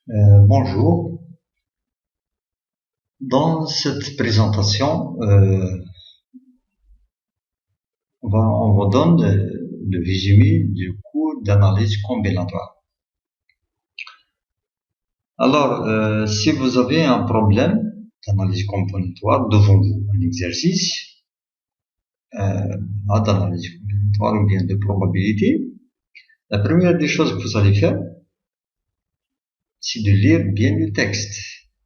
Bonjour. Dans cette présentation, on vous donne le résumé du cours d'analyse combinatoire. Alors, si vous avez un problème d'analyse combinatoire devant vous, un exercice d'analyse combinatoire ou bien de probabilité, la première des choses que vous allez faire, c'est de lire bien le texte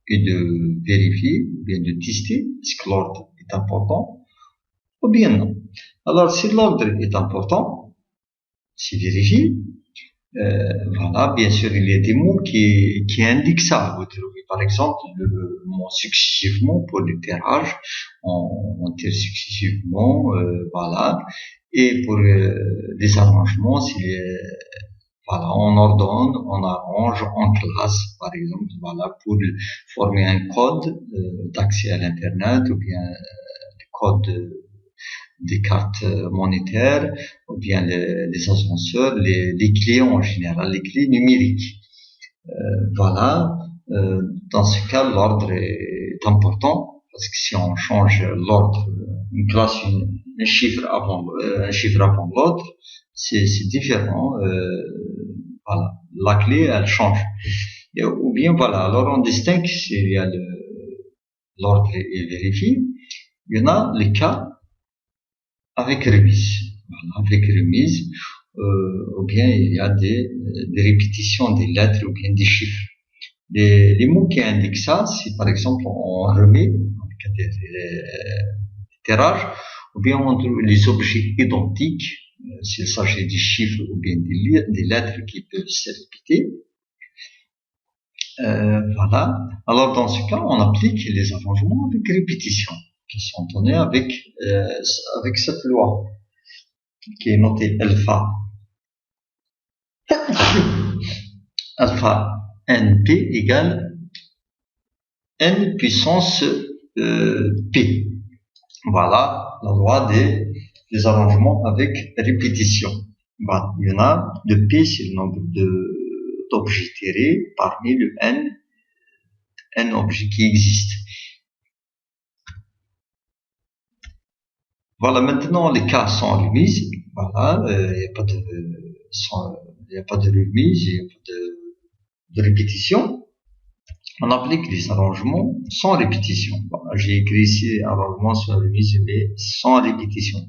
et de vérifier, bien de tester si l'ordre est important ou bien non. Alors, si l'ordre est important, c'est vérifié. Voilà, bien sûr, il y a des mots qui indiquent ça. Vous trouvez, par exemple, le mot successivement pour l'étirage, on tire successivement, voilà. Et pour les arrangements, voilà, on ordonne, on arrange en classe, par exemple, voilà, pour former un code d'accès à l'Internet ou bien le code des cartes monétaires, ou bien les ascenseurs, les clés en général, les clés numériques. Voilà. Dans ce cas, l'ordre est important parce que si on change l'ordre, une classe, un chiffre avant l'autre, c'est différent. Voilà, la clé elle change. Ou bien voilà, alors on distingue s'il y a l'ordre est vérifié. Il y en a les cas avec remise. Voilà, avec remise, ou bien il y a des répétitions des lettres ou bien des chiffres. Les mots qui indiquent ça, si par exemple on remet avec des tirages, ou bien on trouve les objets identiques, s'il s'agit des chiffres ou bien des lettres qui peuvent se répéter. Voilà. Alors dans ce cas, on applique les arrangements avec répétition qui sont donnés avec cette loi qui est notée alpha. Alpha NP égale N puissance P. Voilà la loi des arrangements avec répétition. Voilà. Il y en a, le P c'est le nombre d'objets tirés parmi le N objets qui existent. Voilà, maintenant les cas sont remises. Voilà, il n'y a pas de remise, il n'y a pas de répétition. On applique les arrangements sans répétition. Voilà, j'ai écrit ici arrangement sans remise mais sans répétition.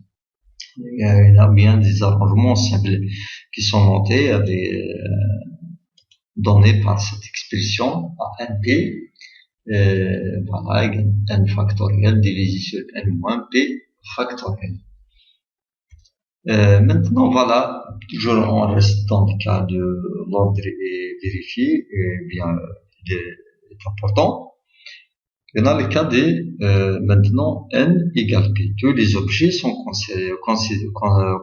Il y a bien des arrangements simples qui sont notés donnés par cette expression NP. Voilà, n factoriel divisé sur n moins p factoriel. Maintenant, voilà, toujours on reste dans le cas de l'ordre est vérifié, et bien, est important. Et dans le cas maintenant, n égale p. Tous les objets sont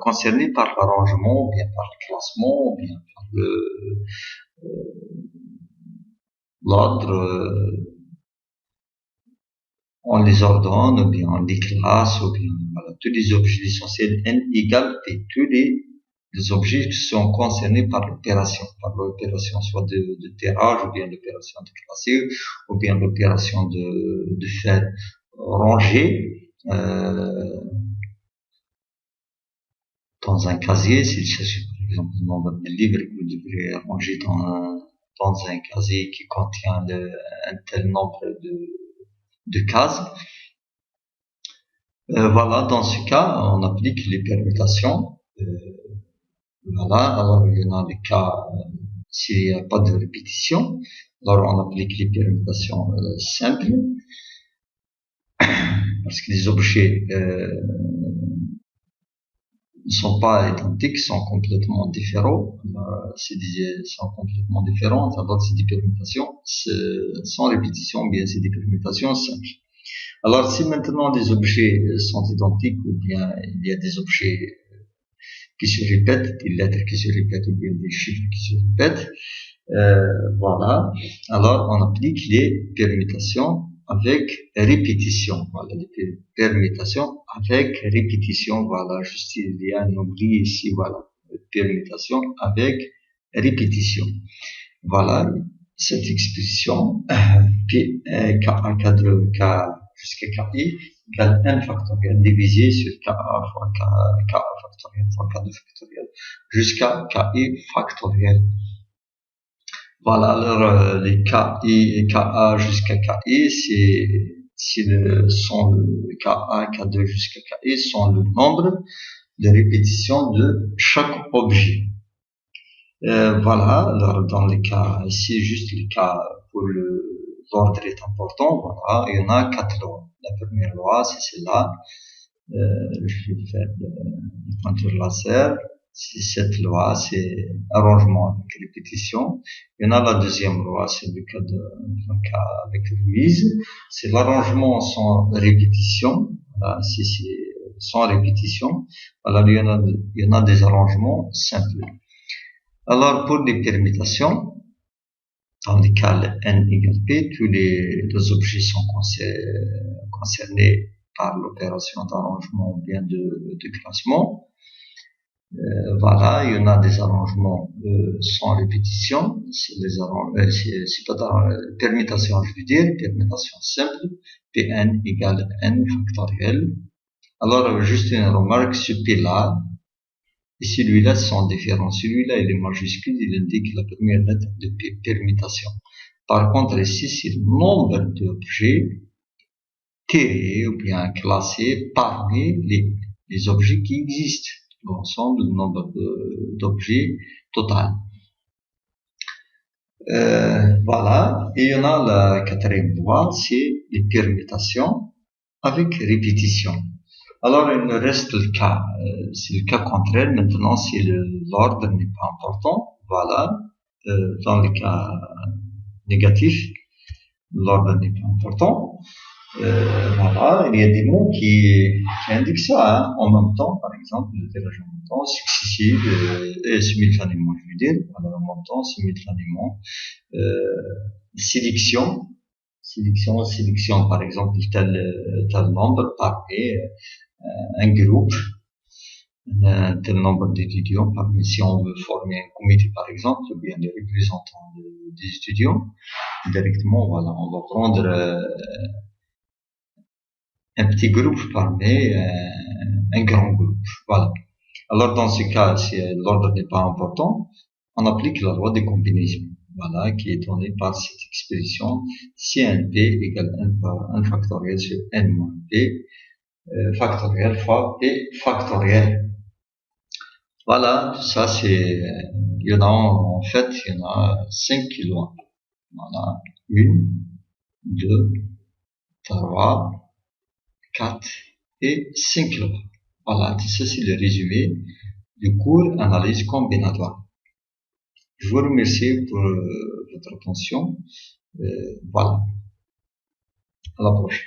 concernés par l'arrangement, ou bien par le classement, ou bien par l'ordre, on les ordonne, ou bien on les classe, ou bien, voilà, tous les objets essentiels n égale p. Tous les objets qui sont concernés par l'opération soit de tirage, ou bien l'opération de classer, ou bien l'opération de faire ranger, dans un casier, s'il s'agit par exemple d'un nombre de livres que vous devrez ranger dans un casier qui contient un tel nombre de cases. Voilà, dans ce cas, on applique les permutations. Voilà, alors il y en a des cas, s'il n'y a pas de répétition, alors on applique les permutations simples, parce que les objets ne sont pas identiques, sont complètement différents. Sont complètement différents, alors c'est des permutations sans répétition, bien c'est des permutations simples. Alors si maintenant des objets sont identiques, ou bien il y a des objets qui se répètent, des lettres qui se répètent, ou bien des chiffres qui se répètent, voilà, alors on applique les permutations avec répétition. Voilà, les permutations avec répétition. Voilà, juste il y a un oubli ici. Voilà, permutation avec répétition. Voilà, cette expression, P, Ka cadre K jusqu'à Ki égale N factoriel divisé sur Ka fois Ka factoriel fois K2 factoriel jusqu'à Ki factoriel. Voilà, alors les KI et KA jusqu'à KI, sont le KA, K2 jusqu'à KI sont le nombre de répétitions de chaque objet. Voilà, alors dans les cas, ici juste les cas pour l'ordre est important, voilà, il y en a 4 lois. La première loi, c'est celle-là, je vais faire le pointeur laser, c'est cette loi, c'est arrangement avec répétition. Il y en a la deuxième loi, c'est le cas avec Louise, c'est l'arrangement sans répétition, voilà, si c'est sans répétition, voilà, il y en a des arrangements simples. Alors, pour les permutations, dans les cas n égale p, tous les objets sont concernés par l'opération d'arrangement ou bien de classement. Voilà, il y en a des arrangements sans répétition, c'est pas permutation, je veux dire, permutation simple, Pn égale n factoriel. Alors, juste une remarque, ce P là, et celui-là sont différents. Celui-là, il est majuscule, il indique la première lettre de permutation. Par contre, ici, c'est le nombre d'objets tirés ou bien classés parmi les objets qui existent. L'ensemble du nombre d'objets total. Voilà. Et il y en a la quatrième loi, c'est les permutations avec répétition. Alors, il nous reste le cas, c'est le cas contraire. Maintenant, si l'ordre n'est pas important, voilà, dans le cas négatif, l'ordre n'est pas important. Voilà, il y a des mots qui indiquent ça, hein, en même temps, par exemple, le tirage en même temps, successif, et simultanément, je veux dire, voilà, en même temps, simultanément, sélection, par exemple, tel nombre parmi un groupe, un tel nombre d'étudiants, parmi, si on veut former un comité par exemple, ou bien les représentants des étudiants, directement, voilà, on va prendre un petit groupe parmi un grand groupe, voilà. Alors dans ce cas, si l'ordre n'est pas important, on applique la loi des combinaisons, voilà, qui est donnée par cette expression, si n p égale 1 factoriel sur n moins p, factoriel fois p factoriel. Voilà, tout ça c'est, il y en a en fait, il y en a 5 lois. Voilà, 1, 2, 3, 4 et 5 lois. Voilà, tout ça c'est le résumé du cours analyse combinatoire. Je vous remercie pour votre attention. Voilà, à la prochaine.